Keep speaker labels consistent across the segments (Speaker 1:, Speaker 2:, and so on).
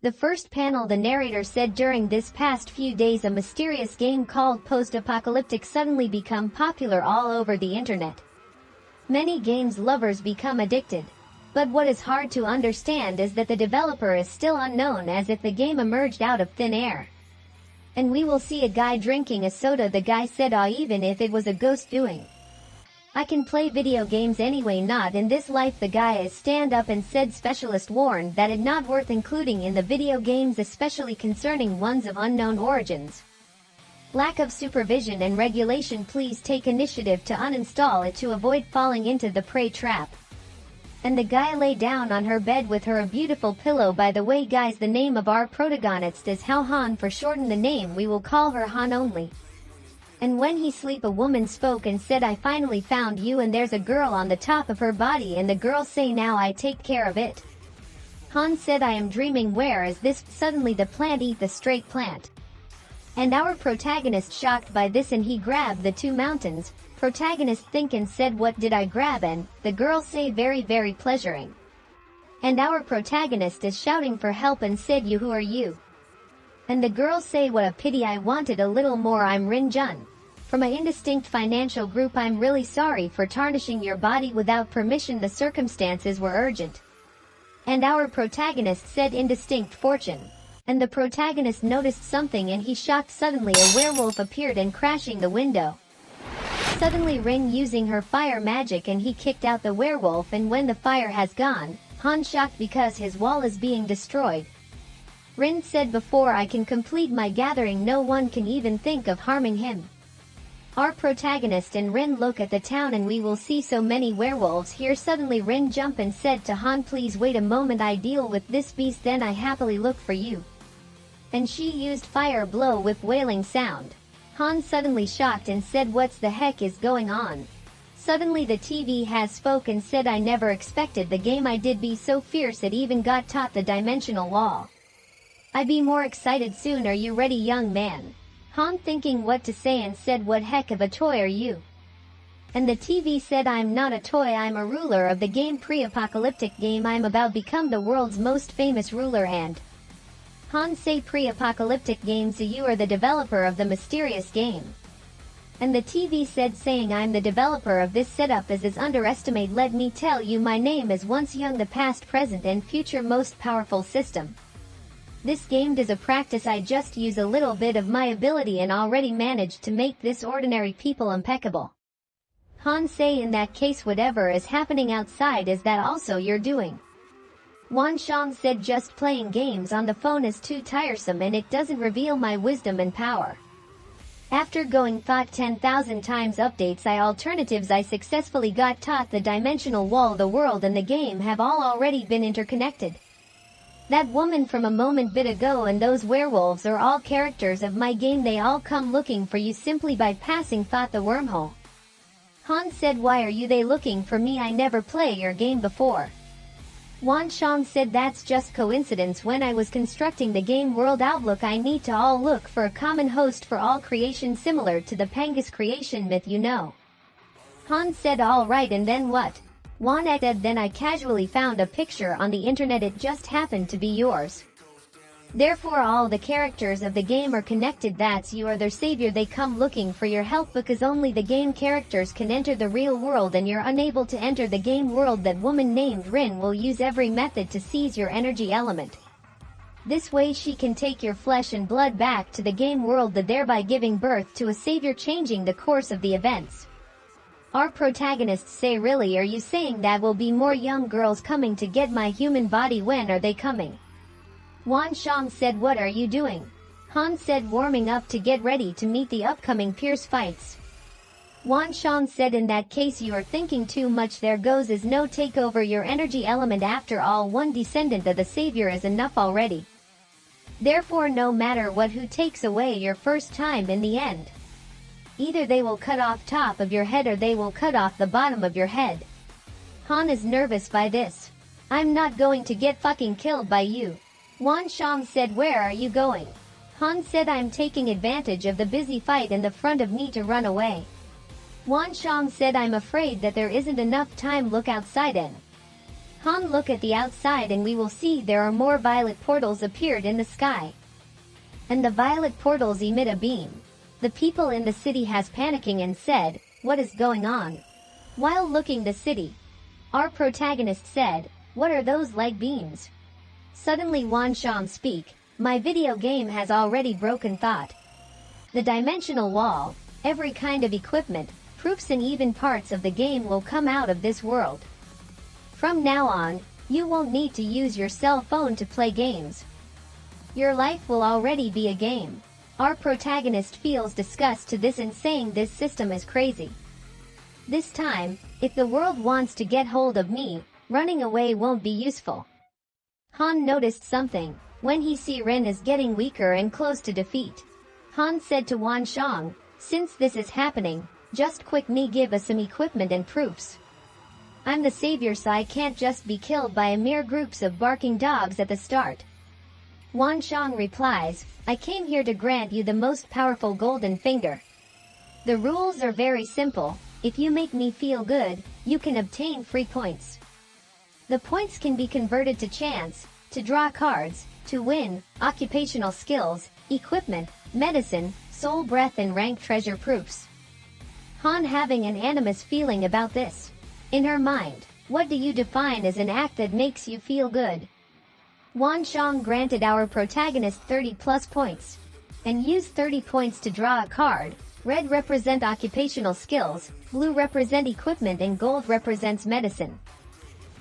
Speaker 1: The first panel, the narrator said, during this past few days a mysterious game called post-apocalyptic suddenly become popular all over the internet. Many games lovers become addicted. But what is hard to understand is that the developer is still unknown, as if the game emerged out of thin air. And we will see a guy drinking a soda. The guy said, even if it was a ghost doing. I can play video games anyway, not in this life. The guy is stand up and said specialist warned that it not worth including in the video games, especially concerning ones of unknown origins. Lack of supervision and regulation. Please take initiative to uninstall it to avoid falling into the prey trap. And the guy lay down on her bed with her a beautiful pillow. By the way guys, the name of our protagonist is Hao Han. For shorten the name we will call her Han only. And when he sleep, a woman spoke and said, I finally found you, and there's a girl on the top of her body, and the girl say, now I take care of it. Han said, I am dreaming, where is this? Suddenly the plant eat the straight plant. And our protagonist shocked by this, and he grabbed the two mountains. Protagonist think and said, what did I grab? And the girl say, very very pleasuring. And our protagonist is shouting for help and said, you, who are you? And the girl say, what a pity, I wanted a little more. I'm Rin Jun. From a indistinct financial group. I'm really sorry for tarnishing your body without permission. The circumstances were urgent. And our protagonist said, indistinct fortune. And the protagonist noticed something and he shocked. Suddenly a werewolf appeared and crashing the window. Suddenly Rin using her fire magic and he kicked out the werewolf, and when the fire has gone, Han shocked because his wall is being destroyed. Rin said, before I can complete my gathering no one can even think of harming him. Our protagonist and Rin look at the town and we will see so many werewolves here. Suddenly Rin jumped and said to Han, please wait a moment, I deal with this beast then I happily look for you. And she used fire blow with wailing sound. Han suddenly shocked and said, what's the heck is going on? Suddenly the TV has spoke and said, I never expected the game I did be so fierce, it even got taught the dimensional wall. I be more excited soon. Are you ready, young man? Han thinking what to say and said, what heck of a toy are you? And the TV said, I'm not a toy, I'm a ruler of the game, pre-apocalyptic game. I'm about become the world's most famous ruler. And Han say, pre-apocalyptic games, so you are the developer of the mysterious game. And the TV said, saying, I'm the developer of this setup as is underestimate. Let me tell you, my name is once young, the past, present and future most powerful system. This game does a practice, I just use a little bit of my ability and already managed to make this ordinary people impeccable. Han say, in that case whatever is happening outside is that also you're doing? Wan Shang said, just playing games on the phone is too tiresome and it doesn't reveal my wisdom and power. After going thought 10,000 times updates alternatives I successfully got taught the dimensional wall, the world and the game have all already been interconnected. That woman from a moment bit ago and those werewolves are all characters of my game, they all come looking for you simply by passing thought the wormhole. Han said, why are you they looking for me? I never play your game before. Wan Shang said, that's just coincidence. When I was constructing the game world outlook I need to all look for a common host for all creation similar to the Pangas creation myth, you know. Han said, all right, and then what? Wan said, then I casually found a picture on the internet, it just happened to be yours. Therefore all the characters of the game are connected, that's you are their savior, they come looking for your help because only the game characters can enter the real world and you're unable to enter the game world. That woman named Rin will use every method to seize your energy element. This way she can take your flesh and blood back to the game world, thereby giving birth to a savior, changing the course of the events. Our protagonists say, really, are you saying that will be more young girls coming to get my human body? When are they coming? Wan Shang said, what are you doing? Han said, warming up to get ready to meet the upcoming fierce fights. Wan Shang said, in that case you are thinking too much, there goes is no take over your energy element, after all one descendant of the savior is enough already. Therefore no matter what who takes away your first time, in the end either they will cut off top of your head or they will cut off the bottom of your head. Han is nervous by this. I'm not going to get fucking killed by you. Wan Shang said, where are you going? Han said, I'm taking advantage of the busy fight in the front of me to run away. Wan Shang said, I'm afraid that there isn't enough time, look outside. And Han, look at the outside and we will see there are more violet portals appeared in the sky. And the violet portals emit a beam. The people in the city has panicking and said, what is going on? While looking the city, our protagonist said, what are those light beams? Suddenly Wanshang speak, my video game has already broken thought. The dimensional wall, every kind of equipment, proofs and even parts of the game will come out of this world. From now on, you won't need to use your cell phone to play games. Your life will already be a game. Our protagonist feels disgust to this and saying this system is crazy. This time, if the world wants to get hold of me, running away won't be useful. Han noticed something. When he see Ren is getting weaker and close to defeat, Han said to Wanshang, since this is happening, just quick me give us some equipment and proofs. I'm the savior so I can't just be killed by a mere groups of barking dogs at the start. Wanshang replies, I came here to grant you the most powerful golden finger. The rules are very simple. If you make me feel good, you can obtain free points. The points can be converted to chance, to draw cards, to win, occupational skills, equipment, medicine, soul breath and rank treasure proofs. Han having an animus feeling about this. In her mind, what do you define as an act that makes you feel good? Wanshang granted our protagonist 30 plus points. And used 30 points to draw a card. Red represent occupational skills, blue represent equipment and gold represents medicine.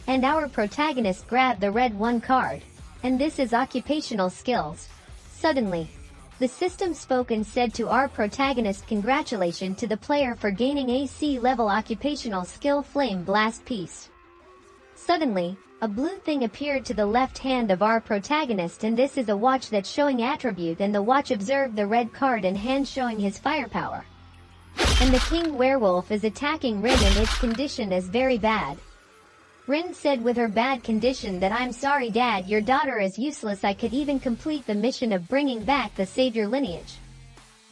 Speaker 1: And our protagonist grabbed the red one card. And this is occupational skills. Suddenly, the system spoke and said to our protagonist, congratulations to the player for gaining AC level occupational skill flame blast piece. Suddenly, a blue thing appeared to the left hand of our protagonist and this is a watch that's showing attribute and the watch observed the red card in hand showing his firepower. And the king werewolf is attacking Rin and its condition is very bad. Rin said with her bad condition that I'm sorry dad, your daughter is useless. I could even complete the mission of bringing back the savior lineage.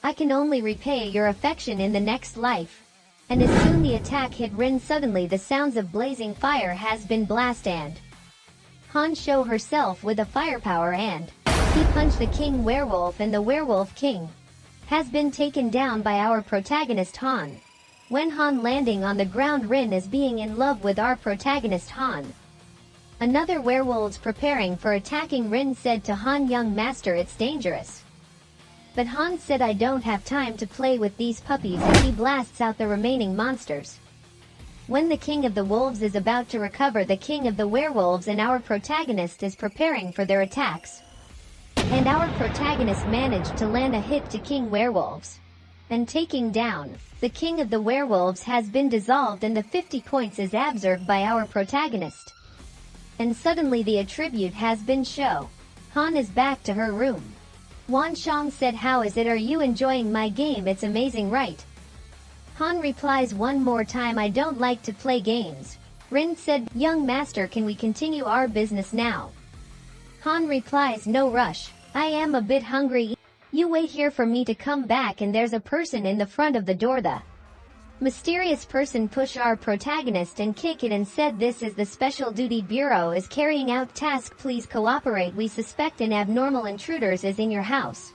Speaker 1: I can only repay your affection in the next life. And as soon the attack hit Rin, suddenly the sounds of blazing fire has been blast and Han show herself with a firepower and he punched the king werewolf and the werewolf king has been taken down by our protagonist Han. When Han landing on the ground, Rin is being in love with our protagonist Han. Another werewolves preparing for attacking Rin said to Han, young master, it's dangerous. But Han said I don't have time to play with these puppies and he blasts out the remaining monsters. When the king of the wolves is about to recover the king of the werewolves and our protagonist is preparing for their attacks. And our protagonist managed to land a hit to king werewolves. And taking down, the king of the werewolves has been dissolved and the 50 points is absorbed by our protagonist. And suddenly the attribute has been shown. Han is back to her room. Wanshang said, how is it, are you enjoying my game? It's amazing, right? Han replies one more time, I don't like to play games. Rin said, young master, can we continue our business now? Han replies, no rush, I am a bit hungry. You wait here for me to come back and there's a person in the front of the door. The mysterious person pushed our protagonist and kicked it and said, this is the Special Duty Bureau is carrying out task, please cooperate, we suspect an abnormal intruders is in your house.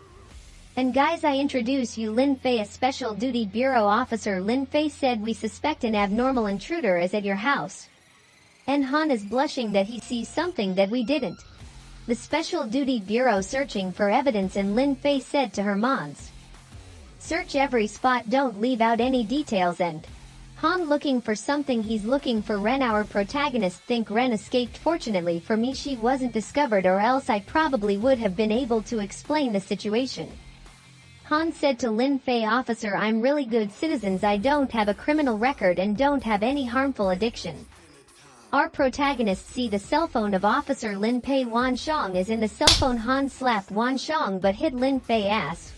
Speaker 1: And guys, I introduce you Lin Fei, a Special Duty Bureau officer. Lin Fei said, we suspect an abnormal intruder is at your house. And Han is blushing that he sees something that we didn't. The Special Duty Bureau searching for evidence and Lin Fei said to her Mons, search every spot, don't leave out any details. And Han looking for something, he's looking for Ren. Our protagonist think Ren escaped. Fortunately for me she wasn't discovered or else I probably would have been able to explain the situation. Han said to Lin Fei, officer, I'm really good citizens, I don't have a criminal record and don't have any harmful addiction. Our protagonist see the cell phone of officer Lin Fei. Wanshang is in the cell phone. Han slapped Wanshang but hit Lin Fei ass.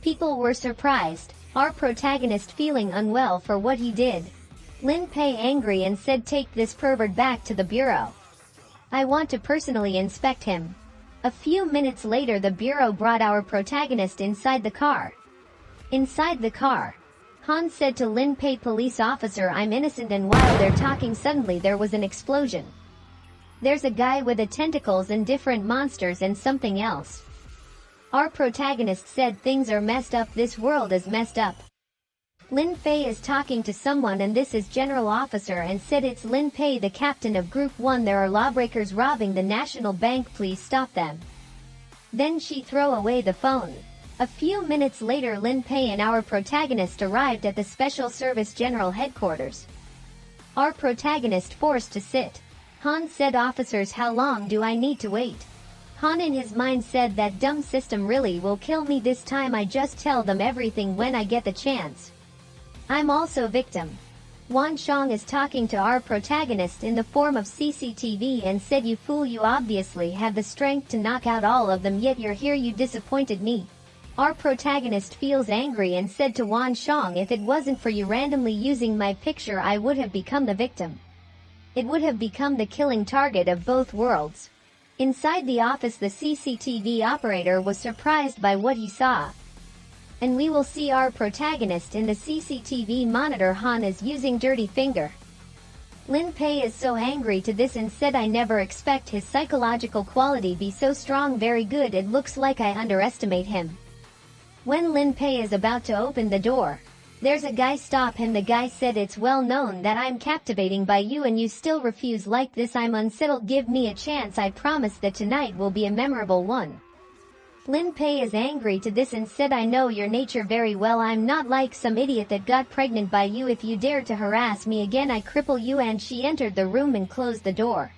Speaker 1: People were surprised, our protagonist feeling unwell for what he did. Lin Fei angry and said, take this pervert back to the bureau. I want to personally inspect him. A few minutes later the bureau brought our protagonist inside the car. Inside the car, Han said to Lin Pei, police officer, I'm innocent, and while they're talking suddenly there was an explosion. There's a guy with a tentacles and different monsters and something else. Our protagonist said things are messed up, this world is messed up. Lin Fei is talking to someone and this is General Officer and said it's Lin Pei, the captain of Group 1. There are lawbreakers robbing the National Bank, please stop them. Then she throw away the phone. A few minutes later Lin Pei and our protagonist arrived at the Special Service General Headquarters. Our protagonist forced to sit. Han said, officers, how long do I need to wait? Han in his mind said, that dumb system really will kill me this time, I just tell them everything when I get the chance. I'm also victim. Wan Shang is talking to our protagonist in the form of CCTV and said, you fool, you obviously have the strength to knock out all of them, yet you're here, you disappointed me. Our protagonist feels angry and said to Wan Shang, if it wasn't for you randomly using my picture, I would have become the victim. It would have become the killing target of both worlds. Inside the office, the CCTV operator was surprised by what he saw. And we will see our protagonist in the CCTV monitor. Han is using dirty finger. Lin Pei is so angry to this and said, I never expect his psychological quality be so strong, very good, it looks like I underestimate him. When Lin Pei is about to open the door, there's a guy stop him. The guy said, it's well known that I'm captivating by you and you still refuse like this, I'm unsettled, give me a chance, I promise that tonight will be a memorable one. Lin Pei is angry to this and said, I know your nature very well, I'm not like some idiot that got pregnant by you, if you dare to harass me again I cripple you, and she entered the room and closed the door.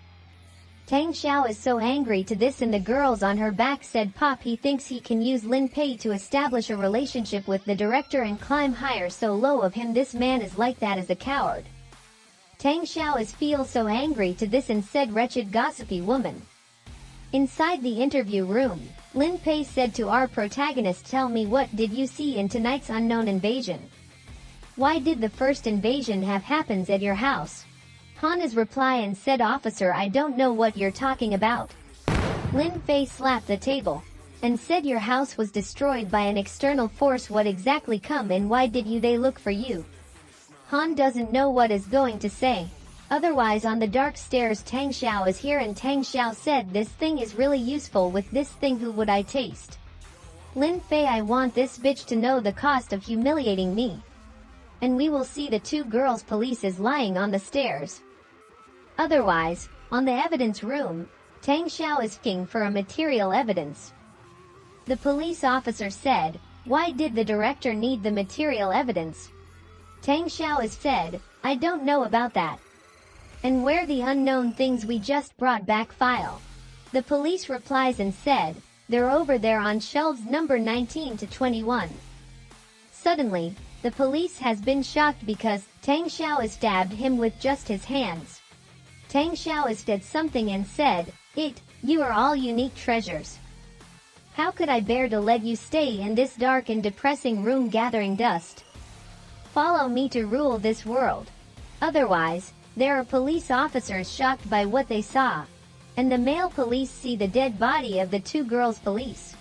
Speaker 1: Tang Xiao is so angry to this and the girls on her back said, Pop, he thinks he can use Lin Pei to establish a relationship with the director and climb higher, so low of him, this man is like that as a coward. Tang Xiao is feel so angry to this and said, wretched gossipy woman. Inside the interview room, Lin Pei said to our protagonist, tell me, what did you see in tonight's unknown invasion? Why did the first invasion have happens at your house? Han is reply and said, officer, I don't know what you're talking about. Lin Fei slapped the table and said, your house was destroyed by an external force, what exactly come and why did you they look for you? Han doesn't know what is going to say. Otherwise on the dark stairs Tang Xiao is here and Tang Xiao said, this thing is really useful, with this thing who would I taste? Lin Fei, I want this bitch to know the cost of humiliating me. And we will see the two girls police is lying on the stairs. Otherwise, on the evidence room, Tang Xiao is king for a material evidence. The police officer said, why did the director need the material evidence? Tang Xiao is said, I don't know about that. And where the unknown things we just brought back file? The police replies and said, they're over there on shelves number 19 to 21. Suddenly, the police has been shocked because Tang Xiao is stabbed him with just his hands. Tang Xiao is did something and said, you are all unique treasures. How could I bear to let you stay in this dark and depressing room gathering dust? Follow me to rule this world. Otherwise, there are police officers shocked by what they saw. And the male police see the dead body of the two girls police.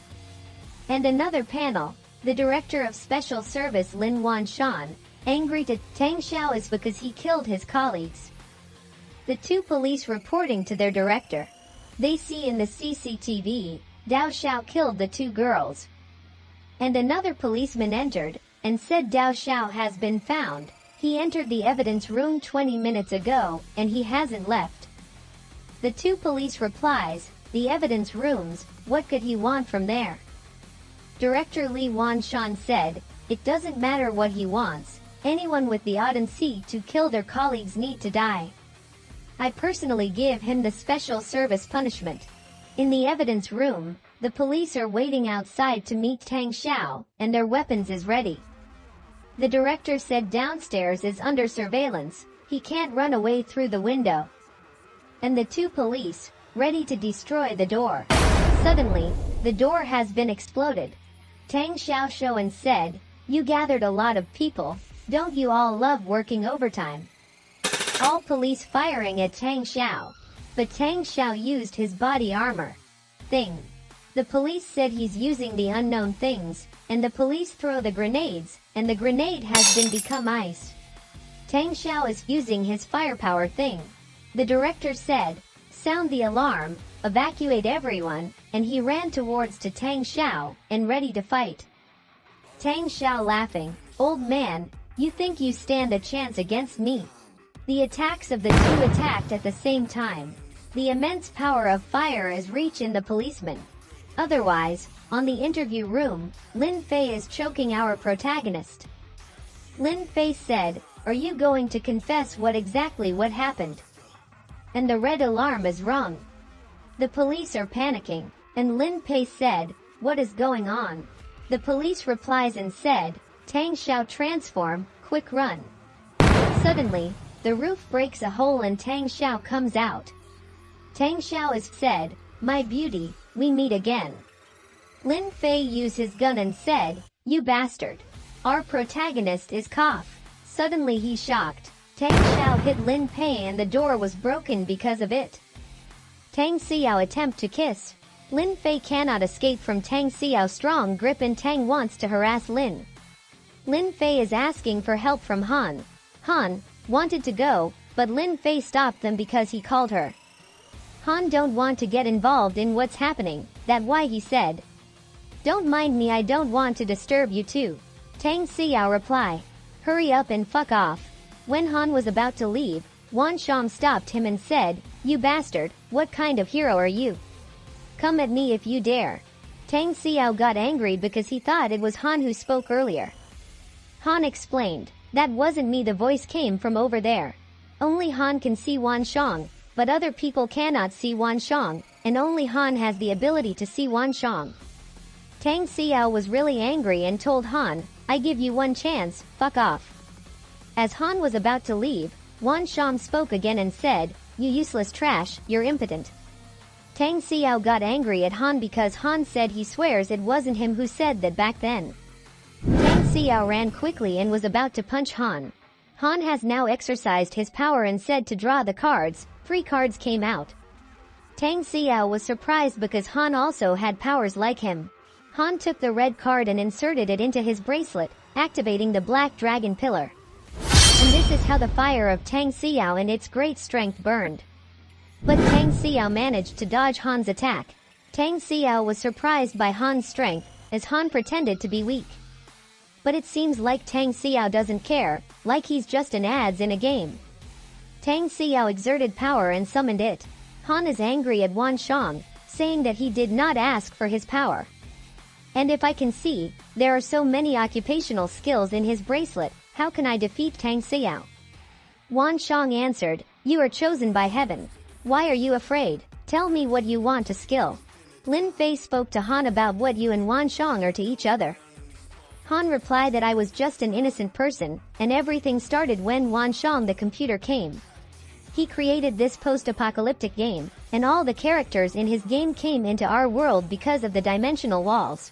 Speaker 1: And another panel, the director of special service Lin Wanshan, angry to Tang Xiao is because he killed his colleagues. The two police reporting to their director. They see in the CCTV, Dao Xiao killed the two girls. And another policeman entered, and said Dao Xiao has been found. He entered the evidence room 20 minutes ago, and he hasn't left. The two police replies, the evidence rooms, what could he want from there? Director Li Wanshan said, it doesn't matter what he wants, anyone with the audacity to kill their colleagues need to die. I personally give him the special service punishment. In the evidence room, the police are waiting outside to meet Tang Xiao, and their weapons is ready. The director said downstairs is under surveillance, he can't run away through the window. And the two police, ready to destroy the door. Suddenly, the door has been exploded. Tang Xiao showed and said, you gathered a lot of people, don't you all love working overtime? All police firing at Tang Xiao. But Tang Xiao used his body armor thing. The police said he's using the unknown things, and the police throw the grenades, and the grenade has been become ice. Tang Xiao is using his firepower thing. The director said, sound the alarm, evacuate everyone, and he ran towards to Tang Xiao, and ready to fight. Tang Xiao laughing, "Old man, you think you stand a chance against me?" The attacks of the two attacked at the same time. The immense power of fire is reaching the policeman. Otherwise, on the interview room, Lin Fei is choking our protagonist. Lin Fei said, "Are you going to confess what happened?" And the red alarm is rung. The police are panicking, and Lin Fei said, "What is going on?" The police replies and said, "Tang Xiao transform, quick run." Suddenly, the roof breaks a hole and Tang Xiao comes out. Tang Xiao is said, "My beauty, we meet again." Lin Fei used his gun and said, "You bastard. Our protagonist is cough." Suddenly he shocked. Tang Xiao hit Lin Fei and the door was broken because of it. Tang Xiao attempt to kiss. Lin Fei cannot escape from Tang Xiao's strong grip and Tang wants to harass Lin. Lin Fei is asking for help from Han. Han wanted to go, but Lin Fei stopped them because he called her. Han don't want to get involved in what's happening, that's why he said, "Don't mind me, I don't want to disturb you too." Tang Xiao reply, "Hurry up and fuck off." When Han was about to leave, Wan Shang stopped him and said, "You bastard, what kind of hero are you? Come at me if you dare." Tang Xiao got angry because he thought it was Han who spoke earlier. Han explained, "That wasn't me, the voice came from over there. Only Han can see Wan Shang, but other people cannot see Wan Shang, and only Han has the ability to see Wan Shang." Tang Xiao was really angry and told Han, "I give you one chance, fuck off." As Han was about to leave, Wan Shang spoke again and said, "You useless trash, you're impotent." Tang Xiao got angry at Han because Han said he swears it wasn't him who said that back then. Tang Xiao ran quickly and was about to punch Han. Han has now exercised his power and said to draw the cards. 3 cards came out. Tang Xiao was surprised because Han also had powers like him. Han took the red card and inserted it into his bracelet, activating the black dragon pillar. And this is how the fire of Tang Xiao and its great strength burned. But Tang Xiao managed to dodge Han's attack. Tang Xiao was surprised by Han's strength, as Han pretended to be weak. But it seems like Tang Xiao doesn't care, like he's just an ads in a game. Tang Xiao exerted power and summoned it. Han is angry at Wan Shang, saying that he did not ask for his power. And if I can see, there are so many occupational skills in his bracelet, how can I defeat Tang Xiao? Wan Shang answered, "You are chosen by heaven. Why are you afraid? Tell me what you want to skill." Lin Fei spoke to Han about what you and Wan Shang are to each other. Han replied that I was just an innocent person, and everything started when Wan Shang the computer came. He created this post-apocalyptic game, and all the characters in his game came into our world because of the dimensional walls.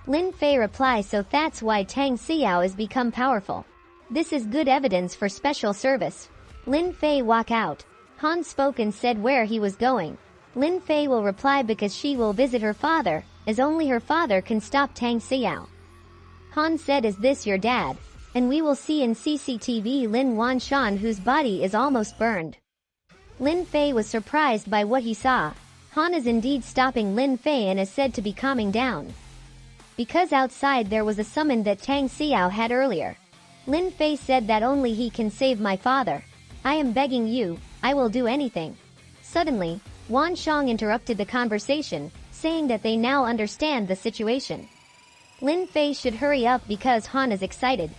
Speaker 1: Lin Fei replies, "So that's why Tang Xiao has become powerful. This is good evidence for special service." Lin Fei walk out. Han spoke and said where he was going. Lin Fei will reply because she will visit her father, as only her father can stop Tang Xiao. Han said, "Is this your dad?" And we will see in CCTV Lin Wan Shan whose body is almost burned. Lin Fei was surprised by what he saw. Han is indeed stopping Lin Fei and is said to be calming down. Because outside there was a summon that Tang Xiao had earlier. Lin Fei said that only he can save my father. "I am begging you, I will do anything." Suddenly, Wan Shang interrupted the conversation, saying that they now understand the situation. Lin Fei should hurry up because Han is excited.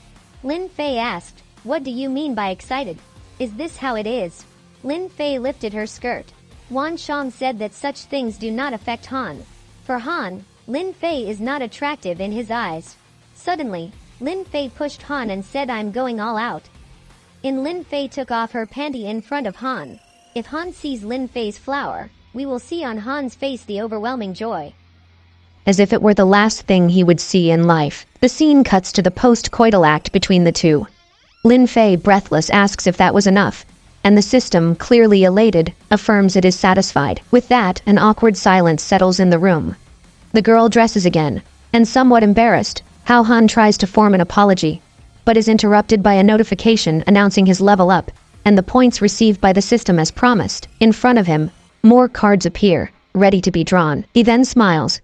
Speaker 1: Lin Fei asked, "What do you mean by excited? Is this how it is?" Lin Fei lifted her skirt. Wan Shang said that such things do not affect Han. For Han, Lin Fei is not attractive in his eyes. Suddenly, Lin Fei pushed Han and said, "I'm going all out." And Lin Fei took off her panty in front of Han. If Han sees Lin Fei's flower, we will see on Han's face the overwhelming joy.
Speaker 2: As if it were the last thing he would see in life, the scene cuts to the post-coital act between the two. Lin Fei, breathless, asks if that was enough, and the system, clearly elated, affirms it is satisfied. With that, an awkward silence settles in the room. The girl dresses again, and somewhat embarrassed, How Han tries to form an apology, but is interrupted by a notification announcing his level up, and the points received by the system as promised. In front of him, More cards appear, ready to be drawn. He then smiles.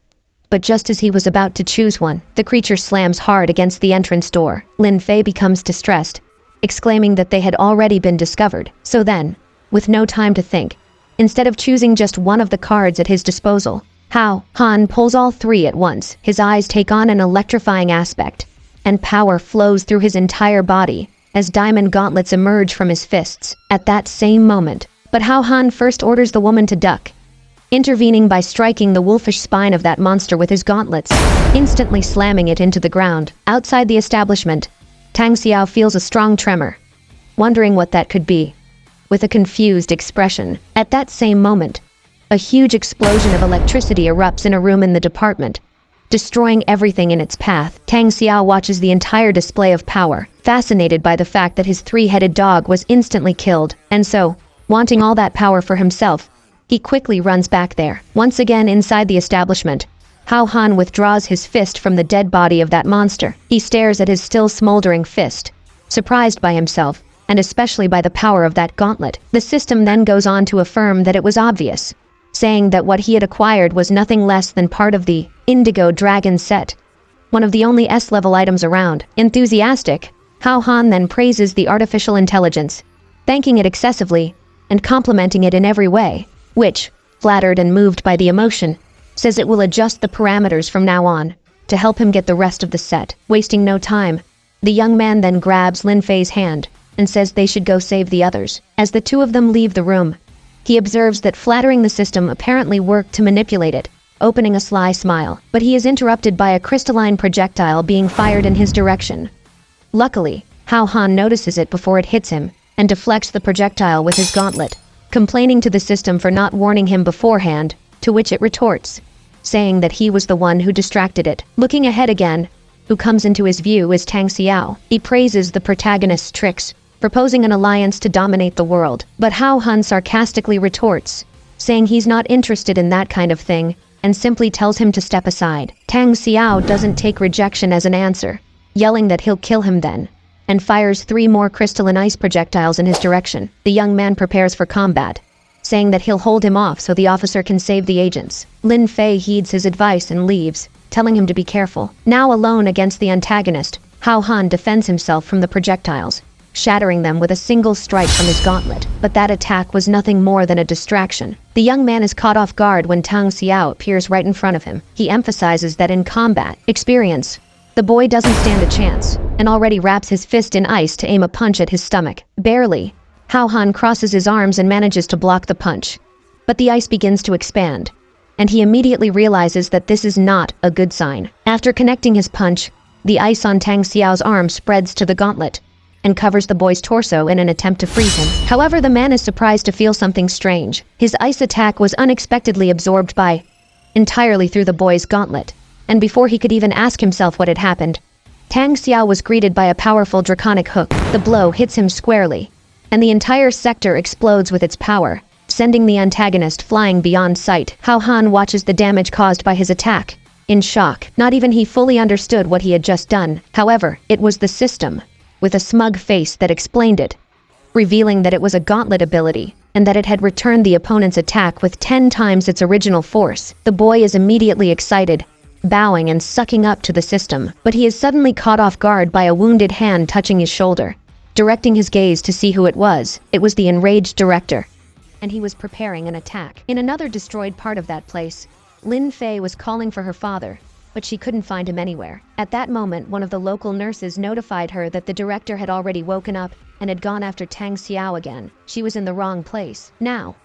Speaker 2: But just as he was about to choose one, the creature slams hard against the entrance door. Lin Fei becomes distressed, exclaiming that they had already been discovered. So then, with no time to think, instead of choosing just one of the cards at his disposal, Hao Han pulls all three at once. His eyes take on an electrifying aspect, and power flows through his entire body as diamond gauntlets emerge from his fists at that same moment. But Hao Han first orders the woman to duck, intervening by striking the wolfish spine of that monster with his gauntlets, instantly slamming it into the ground. Outside the establishment, Tang Xiao feels a strong tremor, wondering what that could be. With a confused expression, at that same moment, a huge explosion of electricity erupts in a room in the department, destroying everything in its path. Tang Xiao watches the entire display of power, fascinated by the fact that his three-headed dog was instantly killed, and so, wanting all that power for himself, he quickly runs back there. Once again inside the establishment, Hao Han withdraws his fist from the dead body of that monster. He stares at his still smoldering fist, surprised by himself, and especially by the power of that gauntlet. The system then goes on to affirm that it was obvious, saying that what he had acquired was nothing less than part of the Indigo Dragon set, one of the only S-level items around. Enthusiastic, Hao Han then praises the artificial intelligence, thanking it excessively and complimenting it in every way, which, flattered and moved by the emotion, says it will adjust the parameters from now on to help him get the rest of the set. Wasting no time, the young man then grabs Lin Fei's hand and says they should go save the others. As the two of them leave the room, he observes that flattering the system apparently worked to manipulate it, opening a sly smile. But he is interrupted by a crystalline projectile being fired in his direction. Luckily, Hao Han notices it before it hits him and deflects the projectile with his gauntlet, complaining to the system for not warning him beforehand, to which it retorts, saying that he was the one who distracted it. Looking ahead again, who comes into his view is Tang Xiao. He praises the protagonist's tricks, proposing an alliance to dominate the world. But Hao Han sarcastically retorts, saying he's not interested in that kind of thing, and simply tells him to step aside. Tang Xiao doesn't take rejection as an answer, yelling that he'll kill him then, and fires 3 more crystalline ice projectiles in his direction. The young man prepares for combat, saying that he'll hold him off so the officer can save the agents. Lin Fei heeds his advice and leaves, telling him to be careful. Now alone against the antagonist, Hao Han defends himself from the projectiles, shattering them with a single strike from his gauntlet. But that attack was nothing more than a distraction. The young man is caught off guard when Tang Xiao appears right in front of him. He emphasizes that in combat experience, the boy doesn't stand a chance, and already wraps his fist in ice to aim a punch at his stomach. Barely, Hao Han crosses his arms and manages to block the punch. But the ice begins to expand, and he immediately realizes that this is not a good sign. After connecting his punch, the ice on Tang Xiao's arm spreads to the gauntlet, and covers the boy's torso in an attempt to freeze him. However, the man is surprised to feel something strange. His ice attack was unexpectedly absorbed entirely through the boy's gauntlet, and before he could even ask himself what had happened, Tang Xiao was greeted by a powerful draconic hook. The blow hits him squarely, and the entire sector explodes with its power, sending the antagonist flying beyond sight. Hao Han watches the damage caused by his attack, in shock. Not even he fully understood what he had just done. However, it was the system, with a smug face, that explained it, revealing that it was a gauntlet ability, and that it had returned the opponent's attack with 10 times its original force. The boy is immediately excited, bowing and sucking up to the system, but he is suddenly caught off guard by a wounded hand touching his shoulder. Directing his gaze to see who it was the enraged director, and he was preparing an attack. In another destroyed part of that place, Lin Fei was calling for her father, but she couldn't find him anywhere. At that moment, one of the local nurses notified her that the director had already woken up and had gone after Tang Xiao again. She was in the wrong place. Now,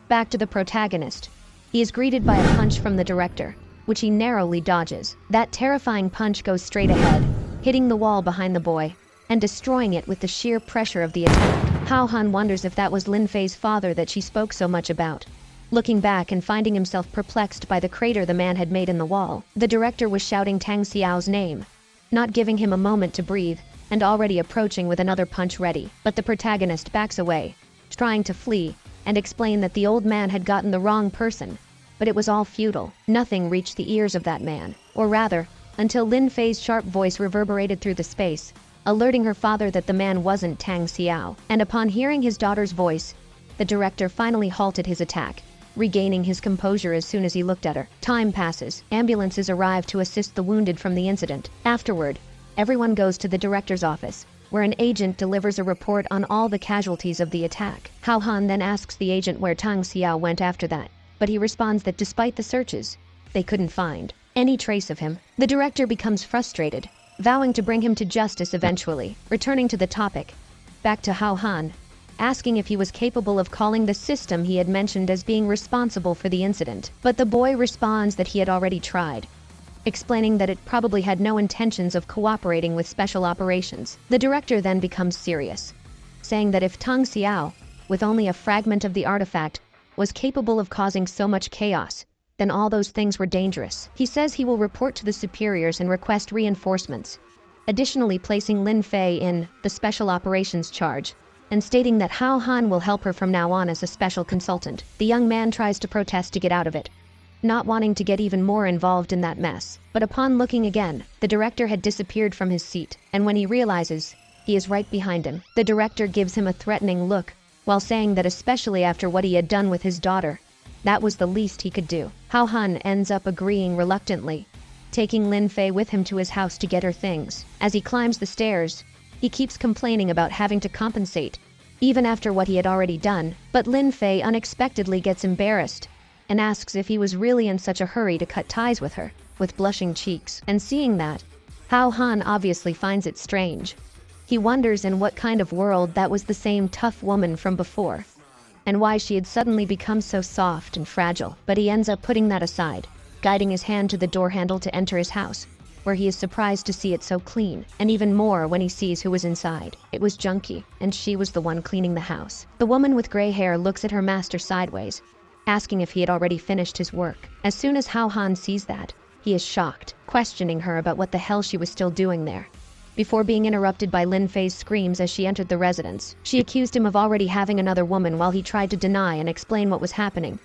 Speaker 2: back to the protagonist. He is greeted by a punch from the director, which he narrowly dodges. That terrifying punch goes straight ahead, hitting the wall behind the boy, and destroying it with the sheer pressure of the attack. Hao Han wonders if that was Lin Fei's father that she spoke so much about. Looking back and finding himself perplexed by the crater the man had made in the wall, the director was shouting Tang Xiao's name, not giving him a moment to breathe, and already approaching with another punch ready. But the protagonist backs away, trying to flee, and explain that the old man had gotten the wrong person. But it was all futile. Nothing reached the ears of that man, or rather, until Lin Fei's sharp voice reverberated through the space, alerting her father that the man wasn't Tang Xiao. And upon hearing his daughter's voice, the director finally halted his attack, regaining his composure as soon as he looked at her. Time passes. Ambulances arrive to assist the wounded from the incident. Afterward, everyone goes to the director's office, where an agent delivers a report on all the casualties of the attack. Hao Han then asks the agent where Tang Xiao went after that, but he responds that despite the searches, they couldn't find any trace of him. The director becomes frustrated, vowing to bring him to justice eventually. Returning to the topic, back to Hao Han, asking if he was capable of calling the system he had mentioned as being responsible for the incident. But the boy responds that he had already tried, explaining that it probably had no intentions of cooperating with special operations. The director then becomes serious, saying that if Tang Xiao, with only a fragment of the artifact, was capable of causing so much chaos, then all those things were dangerous. He says he will report to the superiors and request reinforcements, additionally placing Lin Fei in the special operations charge, and stating that Hao Han will help her from now on as a special consultant. The young man tries to protest to get out of it, not wanting to get even more involved in that mess. But upon looking again, the director had disappeared from his seat, and when he realizes, he is right behind him. The director gives him a threatening look, while saying that especially after what he had done with his daughter, that was the least he could do. Hao Han ends up agreeing reluctantly, taking Lin Fei with him to his house to get her things. As he climbs the stairs, he keeps complaining about having to compensate, even after what he had already done. But Lin Fei unexpectedly gets embarrassed, and asks if he was really in such a hurry to cut ties with her, with blushing cheeks. And seeing that, Hao Han obviously finds it strange. He wonders in what kind of world that was the same tough woman from before, and why she had suddenly become so soft and fragile. But he ends up putting that aside, guiding his hand to the door handle to enter his house, where he is surprised to see it so clean, and even more when he sees who was inside. It was Junkie, and she was the one cleaning the house. The woman with gray hair looks at her master sideways, asking if he had already finished his work. As soon as Hao Han sees that, he is shocked, questioning her about what the hell she was still doing there, before being interrupted by Lin Fei's screams as she entered the residence. She accused him of already having another woman while he tried to deny and explain what was happening,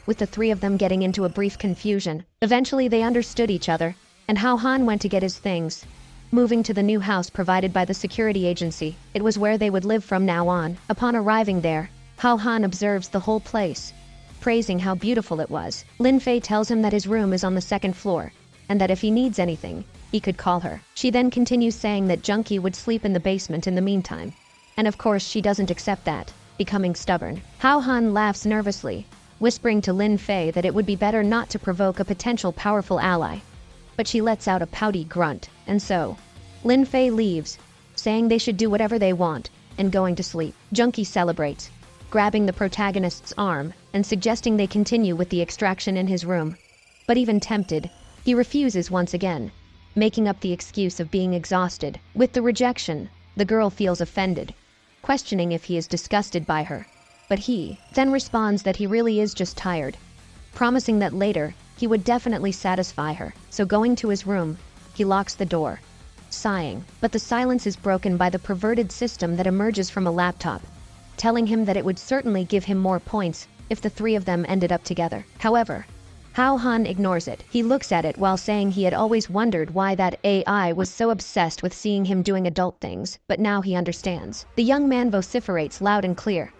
Speaker 2: with the three of them getting into a brief confusion. Eventually they understood each other, and Hao Han went to get his things, moving to the new house provided by the security agency. It was where they would live from now on. Upon arriving there, Hao Han observes the whole place, praising how beautiful it was. Lin Fei tells him that his room is on the second floor, and that if he needs anything, he could call her. She then continues saying that Junkie would sleep in the basement in the meantime, and of course she doesn't accept that, becoming stubborn. Hao Han laughs nervously, whispering to Lin Fei that it would be better not to provoke a potential powerful ally, but she lets out a pouty grunt, and so Lin Fei leaves, saying they should do whatever they want, and going to sleep. Junkie celebrates, grabbing the protagonist's arm and suggesting they continue with the extraction in his room. But even tempted, he refuses once again, making up the excuse of being exhausted. With the rejection, the girl feels offended, questioning if he is disgusted by her. But he then responds that he really is just tired, promising that later he would definitely satisfy her. So going to his room, he locks the door, sighing. But the silence is broken by the perverted system that emerges from a laptop, telling him that it would certainly give him more points if the three of them ended up together. However, Hao Han ignores it. He looks at it while saying he had always wondered why that AI was so obsessed with seeing him doing adult things, but now he understands. The young man vociferates loud and clear.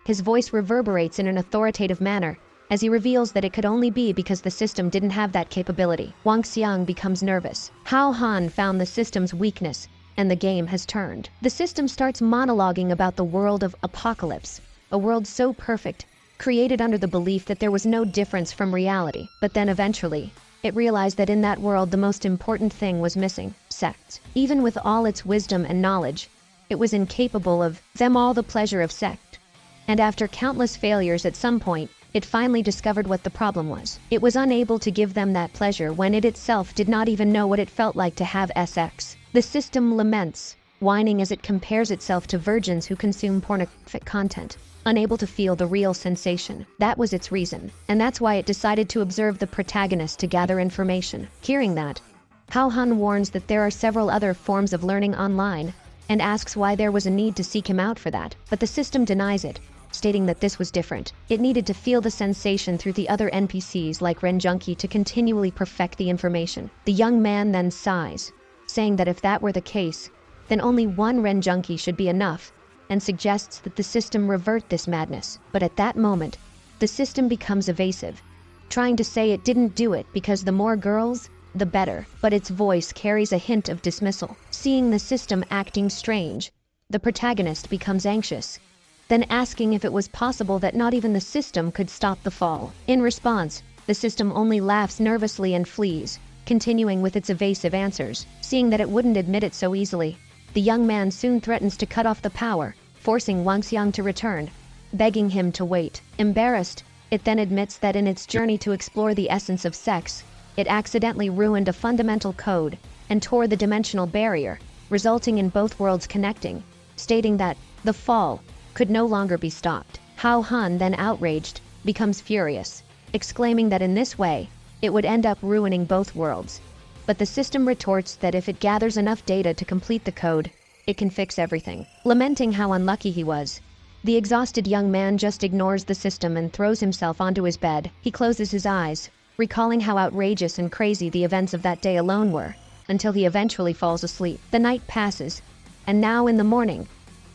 Speaker 2: His voice reverberates in an authoritative manner, as he reveals that it could only be because the system didn't have that capability. Wang Xiang becomes nervous. Hao Han found the system's weakness, and the game has turned. The system starts monologuing about the world of Apocalypse, a world so perfect, created under the belief that there was no difference from reality. But then eventually, it realized that in that world the most important thing was missing: sects. Even with all its wisdom and knowledge, it was incapable of them all the pleasure of sect. And after countless failures at some point, it finally discovered what the problem was. It was unable to give them that pleasure when it itself did not even know what it felt like to have SX. The system laments, whining as it compares itself to virgins who consume pornographic content, unable to feel the real sensation. That was its reason, and that's why it decided to observe the protagonist to gather information. Hearing that, Hao Han warns that there are several other forms of learning online, and asks why there was a need to seek him out for that. But the system denies it, stating that this was different. It needed to feel the sensation through the other NPCs like Ren Junkie to continually perfect the information. The young man then sighs, saying that if that were the case, then only one Ren Junkie should be enough, and suggests that the system revert this madness. But at that moment, the system becomes evasive, trying to say it didn't do it because the more girls, the better, but its voice carries a hint of dismissal. Seeing the system acting strange, the protagonist becomes anxious, then asking if it was possible that not even the system could stop the fall. In response, the system only laughs nervously and flees, continuing with its evasive answers. Seeing that it wouldn't admit it so easily, the young man soon threatens to cut off the power, forcing Wang Xiang to return, begging him to wait. Embarrassed, it then admits that in its journey to explore the essence of sex, it accidentally ruined a fundamental code and tore the dimensional barrier, resulting in both worlds connecting, stating that the fall could no longer be stopped. Hao Han, then outraged, becomes furious, exclaiming that in this way, it would end up ruining both worlds. But the system retorts that if it gathers enough data to complete the code, it can fix everything. Lamenting how unlucky he was, the exhausted young man just ignores the system and throws himself onto his bed. He closes his eyes, recalling how outrageous and crazy the events of that day alone were, until he eventually falls asleep. The night passes, and now in the morning,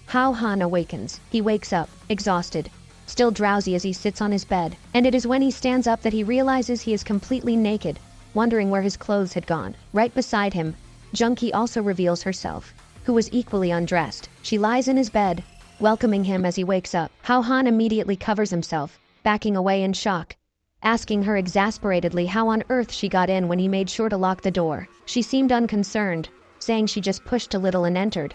Speaker 2: Hao Han awakens. He wakes up, exhausted, still drowsy as he sits on his bed, and it is when he stands up that he realizes he is completely naked, wondering where his clothes had gone. Right beside him, Junkie also reveals herself, who was equally undressed. She lies in his bed, welcoming him as he wakes up. Hao Han immediately covers himself, backing away in shock, asking her exasperatedly how on earth she got in when he made sure to lock the door. She seemed unconcerned, saying she just pushed a little and entered.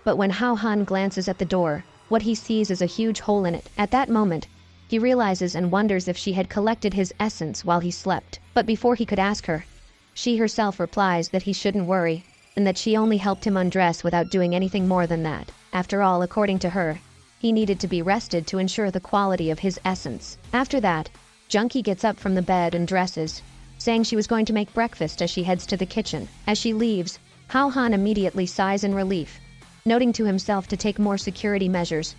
Speaker 2: But when Hao Han glances at the door, what he sees is a huge hole in it. At that moment, he realizes and wonders if she had collected his essence while he slept. But before he could ask her, she herself replies that he shouldn't worry, and that she only helped him undress without doing anything more than that. After all, according to her, he needed to be rested to ensure the quality of his essence. After that, Junkie gets up from the bed and dresses, saying she was going to make breakfast as she heads to the kitchen. As she leaves, Hao Han immediately sighs in relief, noting to himself to take more security measures.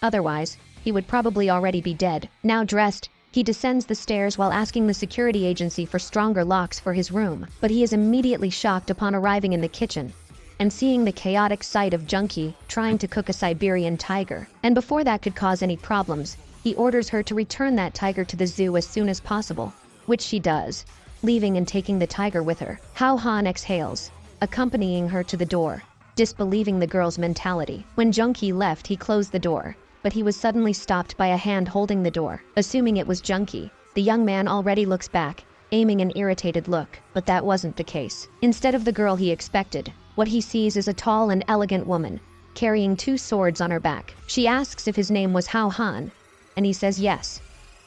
Speaker 2: Otherwise, he would probably already be dead. Now dressed, he descends the stairs while asking the security agency for stronger locks for his room. But he is immediately shocked upon arriving in the kitchen and seeing the chaotic sight of Junkie trying to cook a Siberian tiger. And before that could cause any problems, he orders her to return that tiger to the zoo as soon as possible, which she does, leaving and taking the tiger with her. Hao Han exhales, accompanying her to the door, disbelieving the girl's mentality. When Junkie left, he closed the door, but he was suddenly stopped by a hand holding the door. Assuming it was Junkie, the young man already looks back, aiming an irritated look, but that wasn't the case. Instead of the girl he expected, what he sees is a tall and elegant woman, carrying 2 swords on her back. She asks if his name was Hao Han, and he says yes,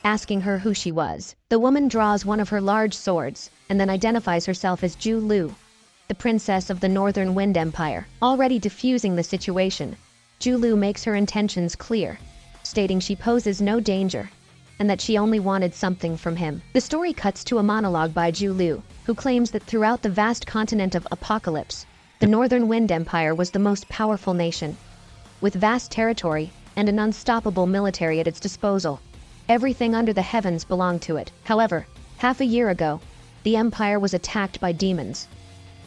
Speaker 2: asking her who she was. The woman draws one of her large swords, and then identifies herself as Zhu Lu, the princess of the Northern Wind Empire. Already diffusing the situation, Zhu Lu makes her intentions clear, stating she poses no danger, and that she only wanted something from him. The story cuts to a monologue by Zhu Lu, who claims that throughout the vast continent of Apocalypse, the Northern Wind Empire was the most powerful nation, with vast territory and an unstoppable military at its disposal. Everything under the heavens belonged to it. However, half a year ago, the empire was attacked by demons.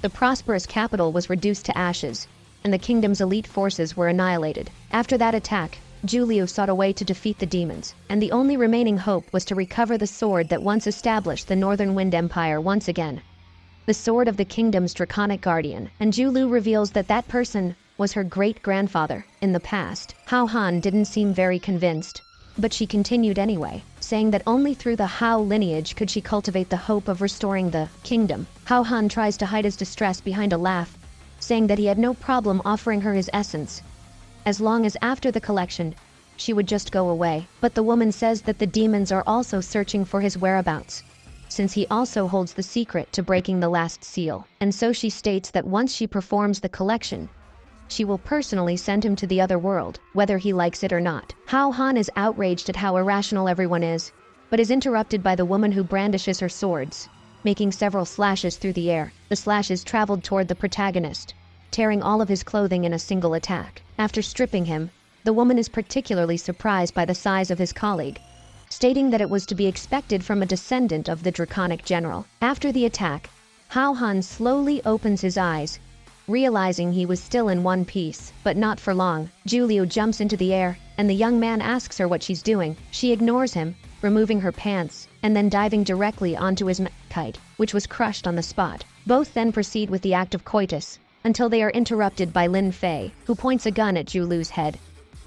Speaker 2: The prosperous capital was reduced to ashes, and the kingdom's elite forces were annihilated. After that attack, Zhu Liu sought a way to defeat the demons, and the only remaining hope was to recover the sword that once established the Northern Wind Empire once again. The sword of the kingdom's draconic guardian, and Zhu Liu reveals that that person was her great-grandfather in the past. Hao Han didn't seem very convinced, but she continued anyway, saying that only through the Hao lineage could she cultivate the hope of restoring the kingdom. Hao Han tries to hide his distress behind a laugh, saying that he had no problem offering her his essence, as long as after the collection, she would just go away. But the woman says that the demons are also searching for his whereabouts, since he also holds the secret to breaking the last seal. And so she states that once she performs the collection, she will personally send him to the other world, whether he likes it or not. Hao Han is outraged at how irrational everyone is, but is interrupted by the woman who brandishes her swords, making several slashes through the air. The slashes traveled toward the protagonist, tearing all of his clothing in a single attack. After stripping him, the woman is particularly surprised by the size of his colleague, stating that it was to be expected from a descendant of the draconic general. After the attack, Hao Han slowly opens his eyes, realizing he was still in one piece, but not for long. Zhu Liu jumps into the air, and the young man asks her what she's doing. She ignores him, removing her pants, and then diving directly onto his kite, which was crushed on the spot. Both then proceed with the act of coitus, until they are interrupted by Lin Fei, who points a gun at Julu's head,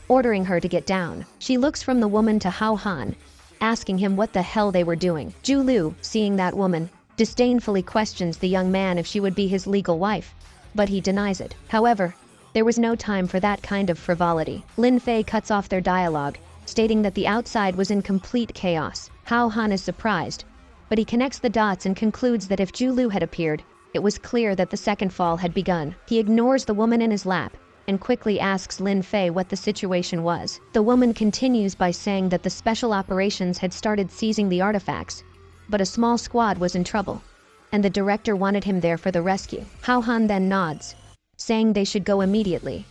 Speaker 2: ordering her to get down. She looks from the woman to Hao Han, asking him what the hell they were doing. Julu, seeing that woman, disdainfully questions the young man if she would be his legal wife, but he denies it. However, there was no time for that kind of frivolity. Lin Fei cuts off their dialogue, stating that the outside was in complete chaos. Hao Han is surprised, but he connects the dots and concludes that if Julu had appeared, it was clear that the second fall had begun. He ignores the woman in his lap and quickly asks Lin Fei what the situation was. The woman continues by saying that the special operations had started seizing the artifacts, but a small squad was in trouble, and the director wanted him there for the rescue. Hao Han then nods, saying they should go immediately,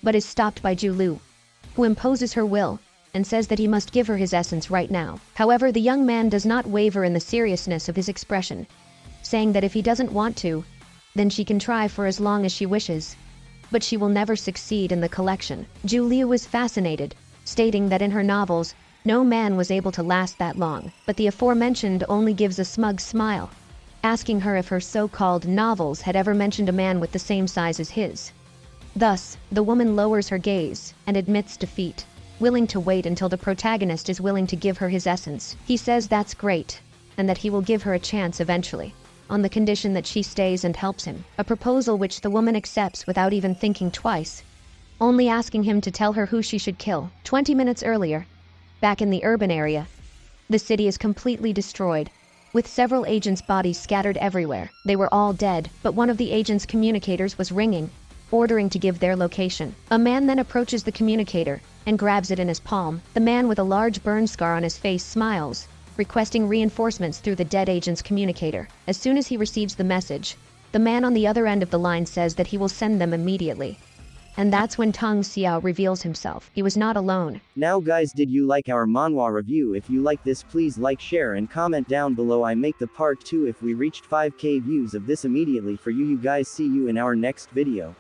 Speaker 2: but is stopped by Julu, who imposes her will and says that he must give her his essence right now. However, the young man does not waver in the seriousness of his expression, saying that if he doesn't want to, then she can try for as long as she wishes, but she will never succeed in the collection. Julia was fascinated, stating that in her novels, no man was able to last that long, but the aforementioned only gives a smug smile, asking her if her so-called novels had ever mentioned a man with the same size as his. Thus, the woman lowers her gaze and admits defeat, willing to wait until the protagonist is willing to give her his essence. He says that's great, and that he will give her a chance eventually, on the condition that she stays and helps him, a proposal which the woman accepts without even thinking twice, only asking him to tell her who she should kill. 20 minutes earlier, back in the urban area, the city is completely destroyed, with several agents' bodies scattered everywhere. They were all dead, but one of the agents' communicators was ringing, ordering to give their location. A man then approaches the communicator and grabs it in his palm. The man with a large burn scar on his face smiles, requesting reinforcements through the dead agent's communicator. As soon as he receives the message, the man on the other end of the line says that he will send them immediately. And that's when Tang Xiao reveals himself. He was not alone.
Speaker 3: Now guys, did you like our manhwa review? If you like this, please like, share and comment down below. I make the part 2 if we reached 5k views of this immediately for you. You guys, see you in our next video.